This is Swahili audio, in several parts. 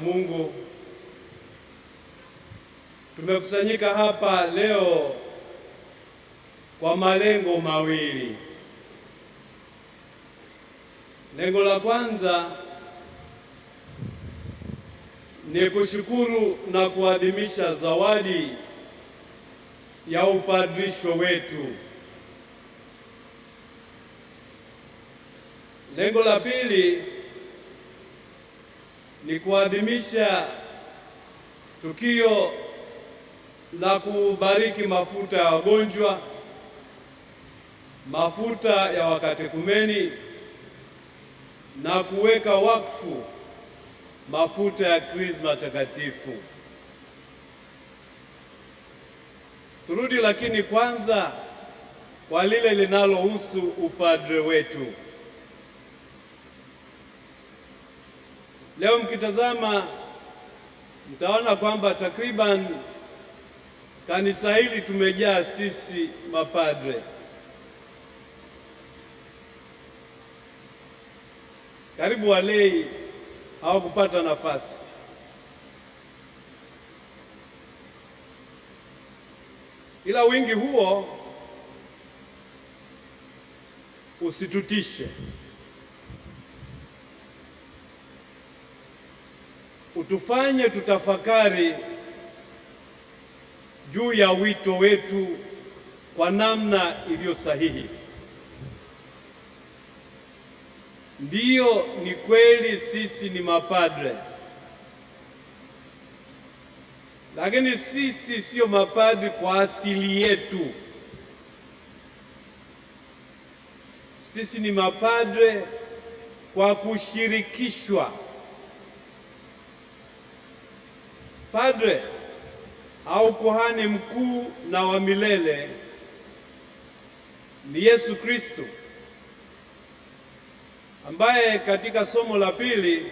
Mungu, tumekusanyika hapa leo kwa malengo mawili. Lengo la kwanza ni kushukuru na kuadhimisha zawadi ya upadrisho wetu. Lengo la pili ni kuadhimisha tukio la kubariki mafuta ya wagonjwa, mafuta ya wakatekumeni na kuweka wakfu mafuta ya Krisma takatifu. Turudi lakini kwanza kwa lile linalohusu upadre wetu. Leo mkitazama mtaona kwamba takriban kanisa hili tumejaa sisi mapadre. Karibu walei hawakupata nafasi. Ila wingi huo usitutishe. Utufanye tutafakari juu ya wito wetu kwa namna iliyo sahihi. Ndiyo, ni kweli sisi ni mapadre, lakini sisi sio mapadre kwa asili yetu. Sisi ni mapadre kwa kushirikishwa. Padre au kuhani mkuu na wa milele ni Yesu Kristo, ambaye katika somo la pili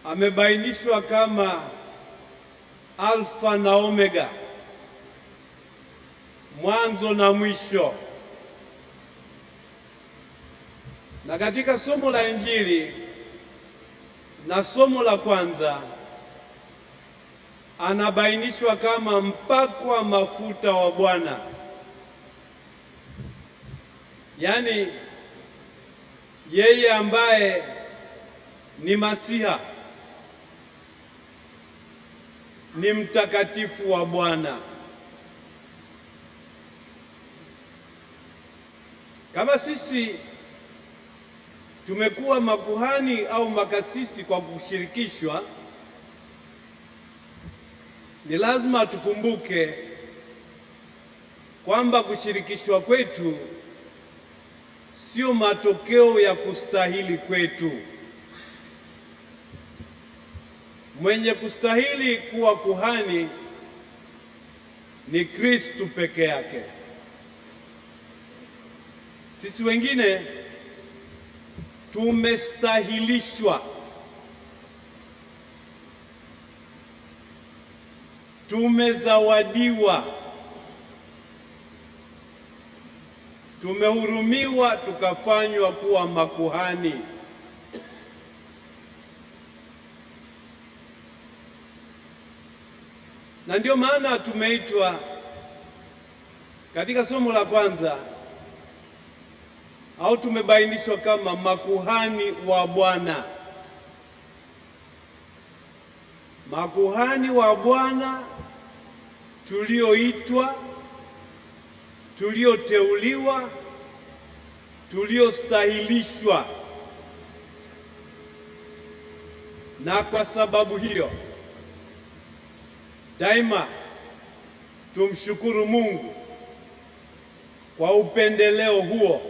amebainishwa kama Alfa na Omega, mwanzo na mwisho. Na katika somo la Injili na somo la kwanza anabainishwa kama mpakwa mafuta wa Bwana, yaani yeye ambaye ni Masiha, ni mtakatifu wa Bwana. Kama sisi tumekuwa makuhani au makasisi kwa kushirikishwa, ni lazima tukumbuke kwamba kushirikishwa kwetu sio matokeo ya kustahili kwetu. Mwenye kustahili kuwa kuhani ni Kristo peke yake. Sisi wengine tumestahilishwa, tumezawadiwa, tumehurumiwa, tukafanywa kuwa makuhani. Na ndio maana tumeitwa katika somo la kwanza, au tumebainishwa kama makuhani wa Bwana. Makuhani wa Bwana tulioitwa, tulioteuliwa, tuliostahilishwa. Na kwa sababu hiyo daima tumshukuru Mungu kwa upendeleo huo.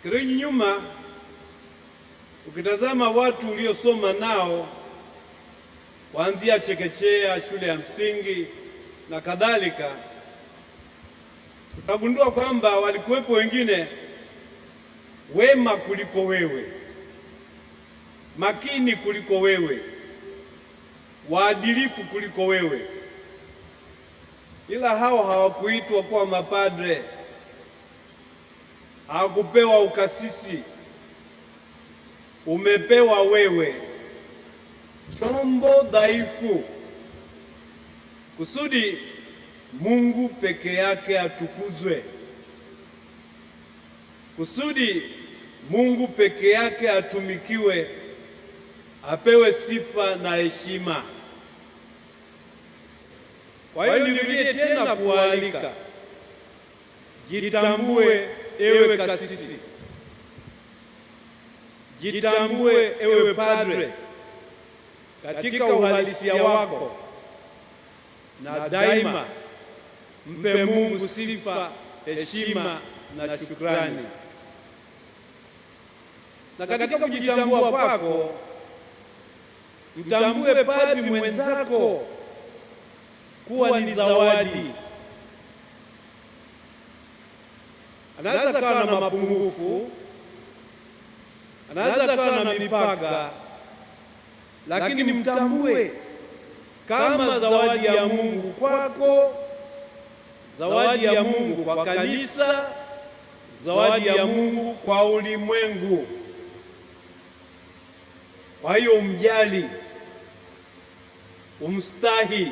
Kirudi nyuma, ukitazama watu uliosoma nao kuanzia chekechea, shule ya msingi na kadhalika, utagundua kwamba walikuwepo wengine wema kuliko wewe, makini kuliko wewe, waadilifu kuliko wewe, ila hao hawakuitwa kuwa mapadre, hawakupewa ukasisi, umepewa wewe, chombo dhaifu, kusudi Mungu peke yake atukuzwe, kusudi Mungu peke yake atumikiwe, apewe sifa na heshima. Kwa hiyo nirudie tena kualika, jitambue ewe kasisi, jitambue ewe padre katika uhalisia wako, na daima mpe Mungu sifa, heshima na shukrani. Na katika kujitambua kwako, mtambue padri mwenzako kuwa ni zawadi. Anaweza kuwa na mapungufu, anaweza kuwa na mipaka, lakini mtambue kama zawadi ya Mungu kwako, zawadi ya Mungu kwa kanisa, zawadi ya Mungu kwa ulimwengu. Kwa hiyo umjali, umstahi,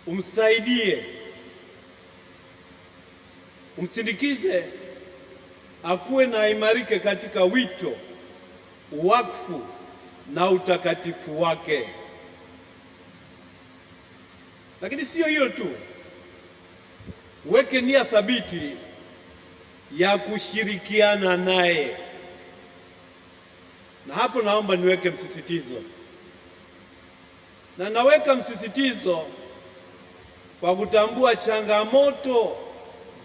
umsaidie, umsindikize, akuwe na imarike katika wito, uwakfu na utakatifu wake. Lakini sio hiyo tu, weke nia thabiti ya kushirikiana naye. Na hapo naomba niweke msisitizo, na naweka msisitizo kwa kutambua changamoto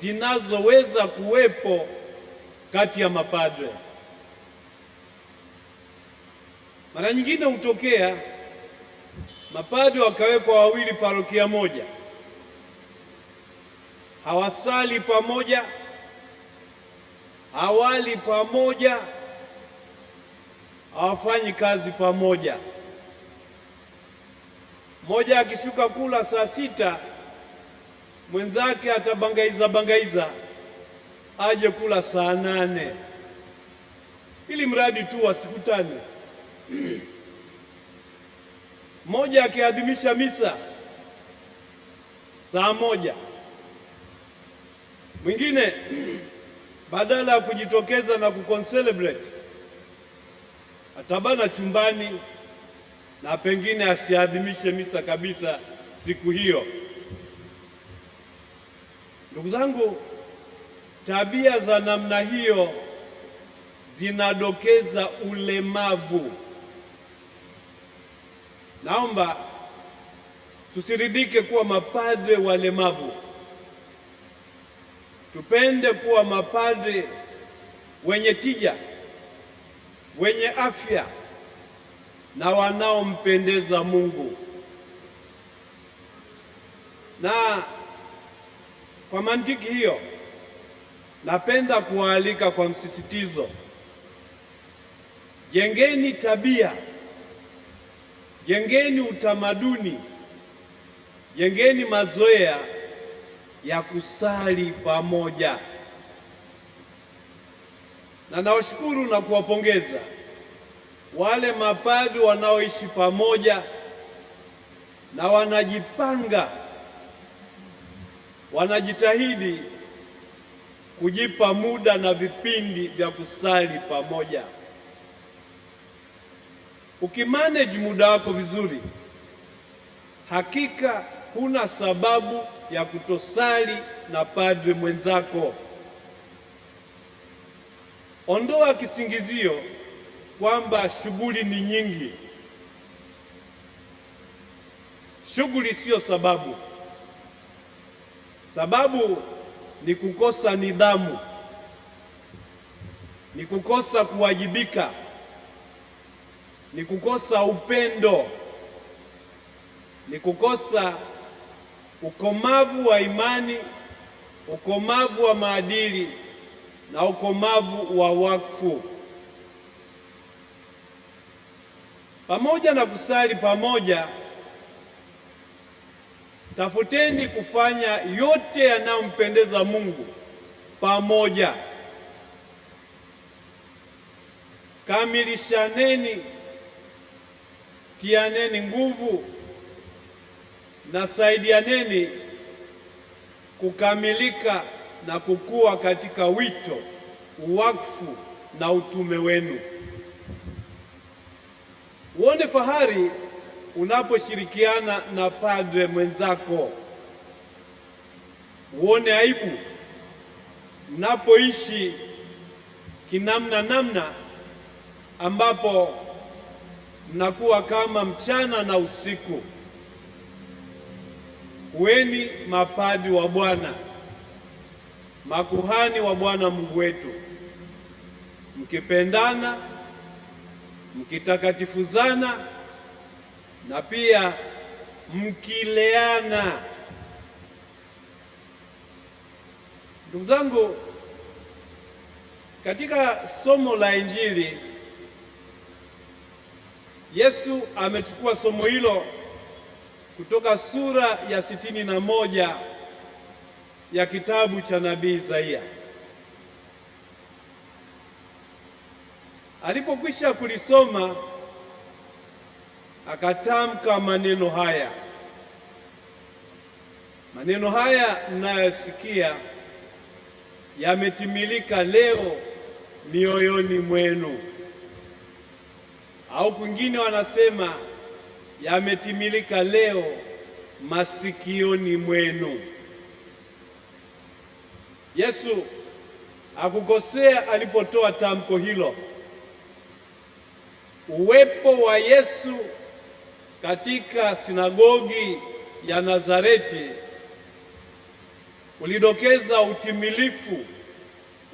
zinazoweza kuwepo kati ya mapadre. Mara nyingine hutokea mapadre wakawekwa wawili parokia moja, hawasali pamoja, hawali pamoja, hawafanyi kazi pamoja. Mmoja akishuka kula saa 6, mwenzake atabangaiza aje kula saa 8, ili mradi tu wasikutane. Mmoja akiadhimisha misa saa 1, mwingine badala ya kujitokeza na kucelebrate atabana chumbani na pengine asiadhimishe misa kabisa siku hiyo. Ndugu zangu, tabia za namna hiyo zinadokeza ulemavu. Naomba tusiridhike kuwa mapadre walemavu. Tupende kuwa mapadre wenye tija, wenye afya na wanaompendeza Mungu. Na kwa mantiki hiyo, napenda kuwaalika kwa msisitizo, jengeni tabia, jengeni utamaduni, jengeni mazoea ya kusali pamoja. Na nawashukuru na kuwapongeza wale mapadri wanaoishi pamoja na wanajipanga, wanajitahidi kujipa muda na vipindi vya kusali pamoja. Ukimanage muda wako vizuri, hakika huna sababu ya kutosali na padri mwenzako. Ondoa kisingizio kwamba shughuli ni nyingi. Shughuli sio sababu. Sababu ni kukosa nidhamu, ni kukosa kuwajibika, ni kukosa upendo, ni kukosa ukomavu wa imani, ukomavu wa maadili na ukomavu wa wakfu. Pamoja na kusali pamoja, tafuteni kufanya yote yanayompendeza Mungu pamoja. kamilishaneni, tianeni nguvu na saidianeni kukamilika na kukua katika wito, uwakfu na utume wenu. Uone fahari unaposhirikiana na padre mwenzako. Uone aibu mnapoishi namna ambapo mnakuwa kama mchana na usiku. Kuweni mapadri wa Bwana, makuhani wa Bwana Mungu wetu, mkipendana, mkitakatifuzana na pia mkileana. Ndugu zangu, katika somo la Injili Yesu amechukua somo hilo kutoka sura ya 61 ya kitabu cha nabii Isaia. Alipokwisha kulisoma akatamka maneno haya. Maneno haya mnayosikia yametimilika leo mioyoni mwenu, au kwingine wanasema yametimilika leo masikioni mwenu. Yesu hakukosea alipotoa tamko hilo. Uwepo wa Yesu katika sinagogi ya Nazareti ulidokeza utimilifu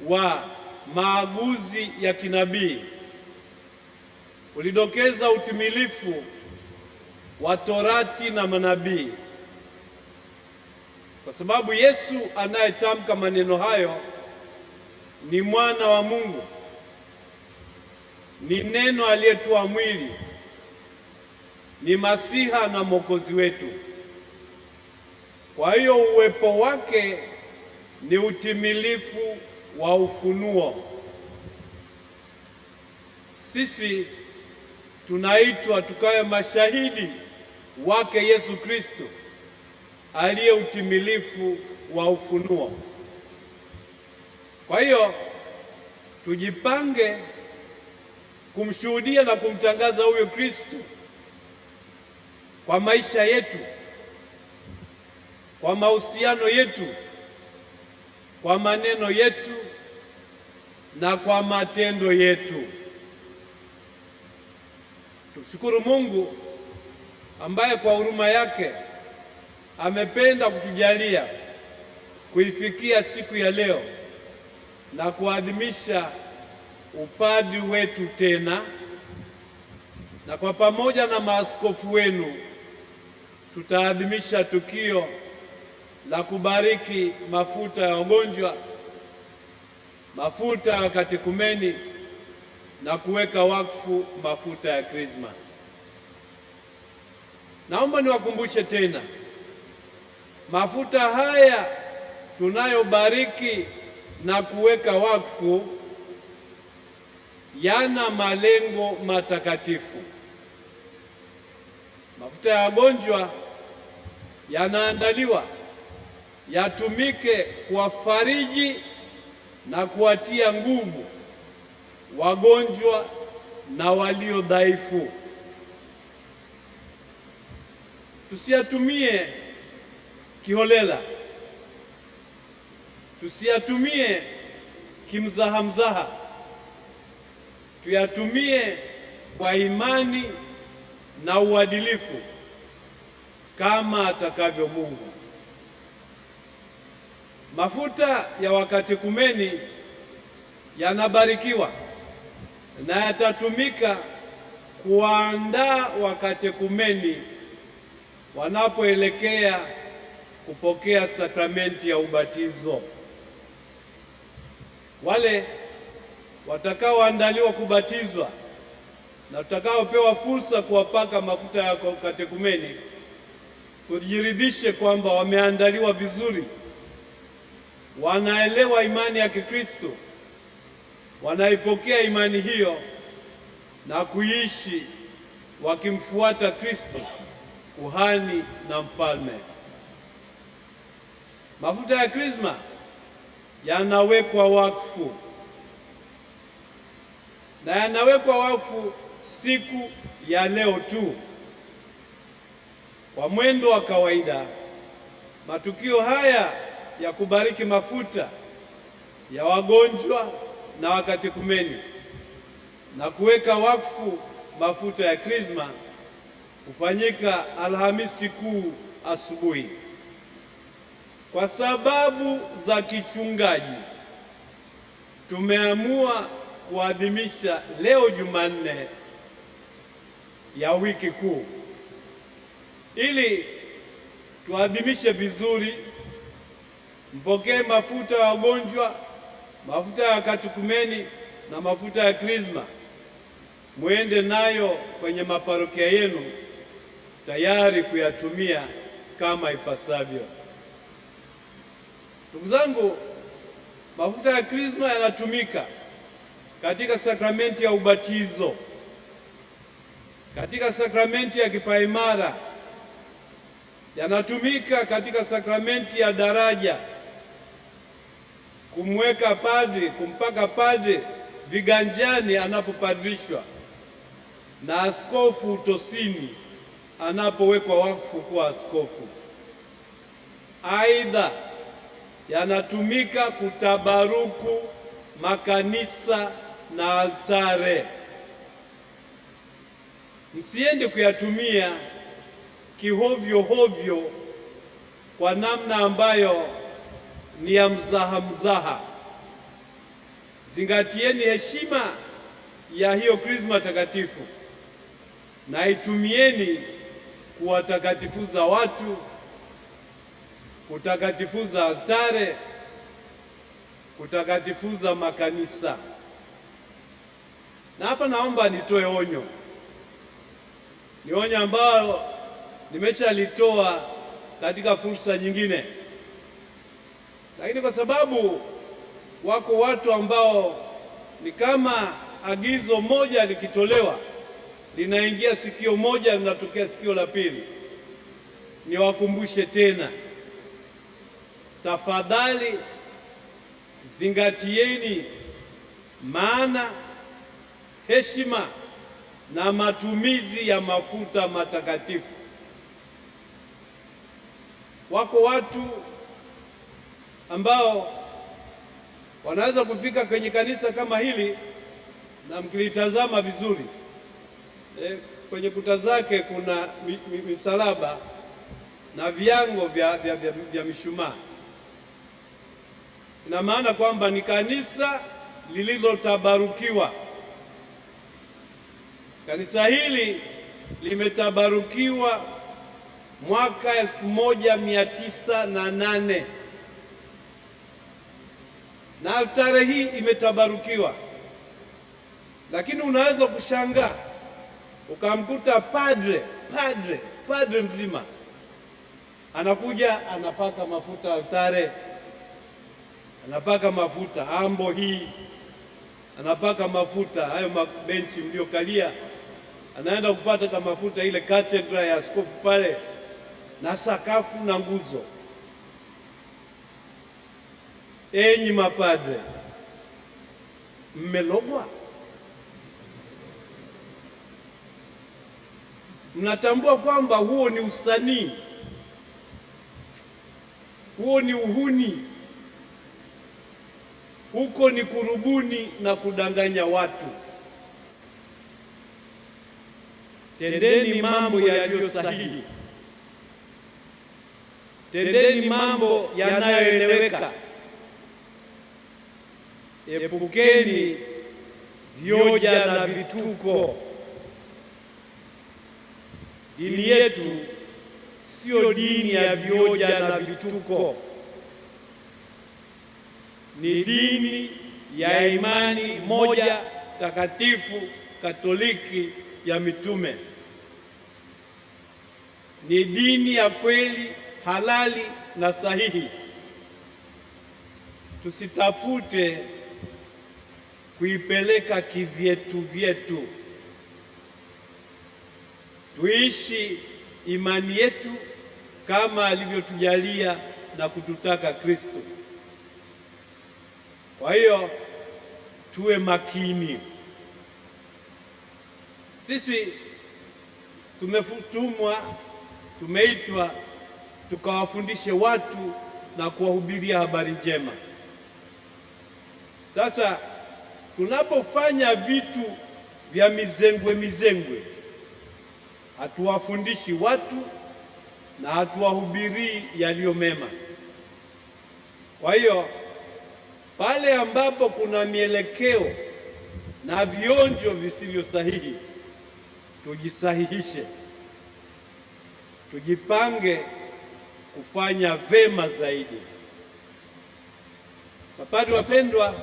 wa maaguzi ya kinabii, ulidokeza utimilifu wa Torati na manabii, kwa sababu Yesu anayetamka maneno hayo ni mwana wa Mungu, ni neno aliyetoa mwili, ni Masiha na Mwokozi wetu. Kwa hiyo uwepo wake ni utimilifu wa ufunuo. Sisi tunaitwa tukawe mashahidi wake Yesu Kristo aliye utimilifu wa ufunuo. Kwa hiyo tujipange kumshuhudia na kumtangaza huyo Kristo kwa maisha yetu, kwa mahusiano yetu, kwa maneno yetu na kwa matendo yetu. Tumshukuru Mungu ambaye kwa huruma yake amependa kutujalia kuifikia siku ya leo na kuadhimisha upadri wetu tena, na kwa pamoja na maaskofu wenu tutaadhimisha tukio la kubariki mafuta ya wagonjwa, mafuta ya katekumeni na kuweka wakfu mafuta ya Krisma. Naomba niwakumbushe tena, mafuta haya tunayobariki na kuweka wakfu yana malengo matakatifu. Mafuta ya wagonjwa yanaandaliwa yatumike kuwafariji na kuwatia nguvu wagonjwa na walio dhaifu. Tusiyatumie kiholela, tusiyatumie kimzahamzaha, tuyatumie kwa imani na uadilifu kama atakavyo Mungu. Mafuta ya wakatekumeni yanabarikiwa na yatatumika kuandaa wakatekumeni wanapoelekea kupokea sakramenti ya ubatizo. Wale watakaoandaliwa kubatizwa na tutakaopewa fursa kuwapaka mafuta ya katekumeni, tujiridhishe kwamba wameandaliwa vizuri, wanaelewa imani ya Kikristo, wanaipokea imani hiyo na kuishi wakimfuata Kristo, kuhani na mfalme. Mafuta ya Krisma yanawekwa wakfu, na yanawekwa wakfu siku ya leo tu. Kwa mwendo wa kawaida, matukio haya ya kubariki mafuta ya wagonjwa na wakatekumeni na kuweka wakfu mafuta ya Krisma hufanyika Alhamisi Kuu asubuhi. Kwa sababu za kichungaji, tumeamua kuadhimisha leo Jumanne ya wiki kuu ili tuadhimishe vizuri, mpokee mafuta ya wagonjwa, mafuta ya wakatekumeni na mafuta ya Krisma, muende nayo kwenye maparokia yenu tayari kuyatumia kama ipasavyo. Ndugu zangu, mafuta ya Krisma yanatumika katika sakramenti ya ubatizo, katika sakramenti ya kipaimara, yanatumika katika sakramenti ya daraja, kumweka padri, kumpaka padri viganjani anapopadrishwa, na askofu utosini anapowekwa wakfu kuwa askofu. Aidha, yanatumika kutabaruku makanisa na altare. Msiende kuyatumia kihovyo hovyo kwa namna ambayo ni ya mzaha. Zingatieni heshima ya hiyo Krisma takatifu na itumieni kuwatakatifuza watu, kutakatifuza altare, kutakatifuza makanisa. Na hapa naomba nitoe onyo. Ni onyo ambalo nimeshalitoa katika fursa nyingine, lakini kwa sababu wako watu ambao ni kama agizo moja likitolewa linaingia sikio moja linatokea sikio la pili, niwakumbushe tena, tafadhali zingatieni maana, heshima na matumizi ya mafuta matakatifu. Wako watu ambao wanaweza kufika kwenye kanisa kama hili na mkilitazama vizuri, kwenye kuta zake kuna misalaba na viango vya mishumaa. Ina maana kwamba ni kanisa lililotabarukiwa. Kanisa hili limetabarukiwa mwaka 1908 na altare hii imetabarukiwa, lakini unaweza kushangaa ukamkuta padre mzima anakuja anapaka mafuta altare, anapaka mafuta ambo hii, anapaka mafuta hayo mabenchi mliokalia, anaenda kupata kama mafuta ile katedra ya askofu pale, na sakafu na nguzo. Enyi mapadre, mmelogwa? Mnatambua kwamba huo ni usanii, huo ni uhuni, huko ni kurubuni na kudanganya watu. Tendeni mambo yaliyo sahihi, tendeni mambo yanayoeleweka, epukeni vioja na vituko. Dini yetu sio dini ya vioja na vituko, ni dini ya imani moja takatifu Katoliki ya mitume. Ni dini ya kweli, halali na sahihi. Tusitafute kuipeleka kivyetu vyetu. tuishi imani yetu kama alivyotujalia na kututaka Kristo. Kwa hiyo tuwe makini. Sisi tumeitwa tukawafundishe watu na kuwahubiria habari njema. Sasa tunapofanya vitu vya mizengwe, hatuwafundishi watu na hatuwahubirii yaliyo mema. Kwa hiyo pale ambapo kuna mielekeo na vionjo visivyo sahihi, tujisahihishe, tujipange kufanya vema zaidi. Mapadri wapendwa,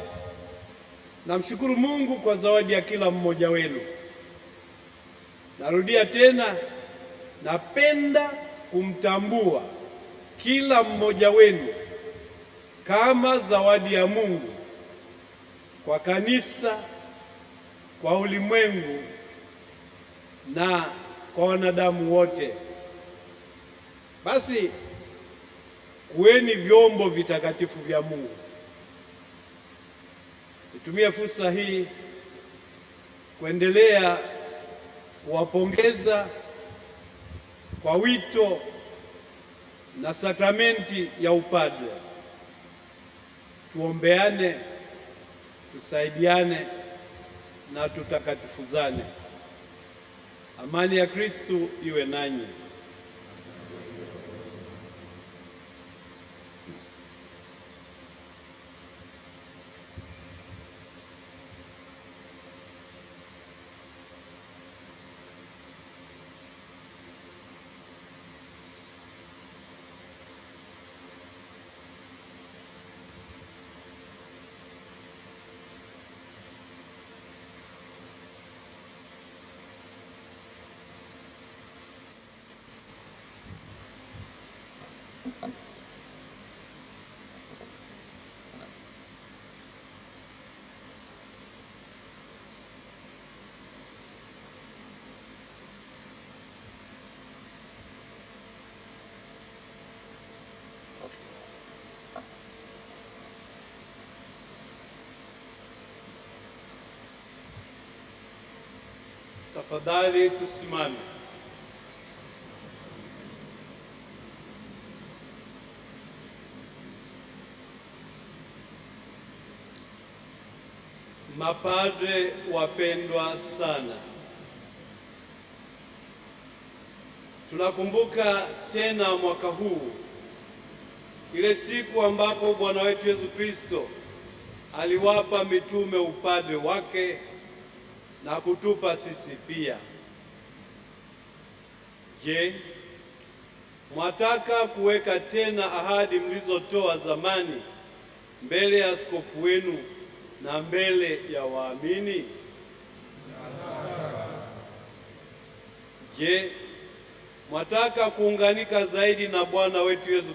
namshukuru Mungu kwa zawadi ya kila mmoja wenu. Narudia tena, napenda kumtambua kila mmoja wenu kama zawadi ya Mungu kwa kanisa, kwa ulimwengu na kwa wanadamu wote. Basi kuweni vyombo vitakatifu vya Mungu. Nitumie fursa hii kuendelea kuwapongeza kwa wito na sakramenti ya upadre. Tuombeane, tusaidiane na tutakatifuzane. Amani ya Kristo iwe nanyi. Tafadhali tusimame. Mapadre wapendwa sana, tunakumbuka tena mwaka huu ile siku ambapo Bwana wetu Yesu Kristo aliwapa mitume upadre wake na kutupa sisi pia. Je, mwataka kuweka tena ahadi mlizotoa zamani mbele ya askofu wenu na mbele ya waamini? Je, mwataka kuunganika zaidi na Bwana wetu Yesu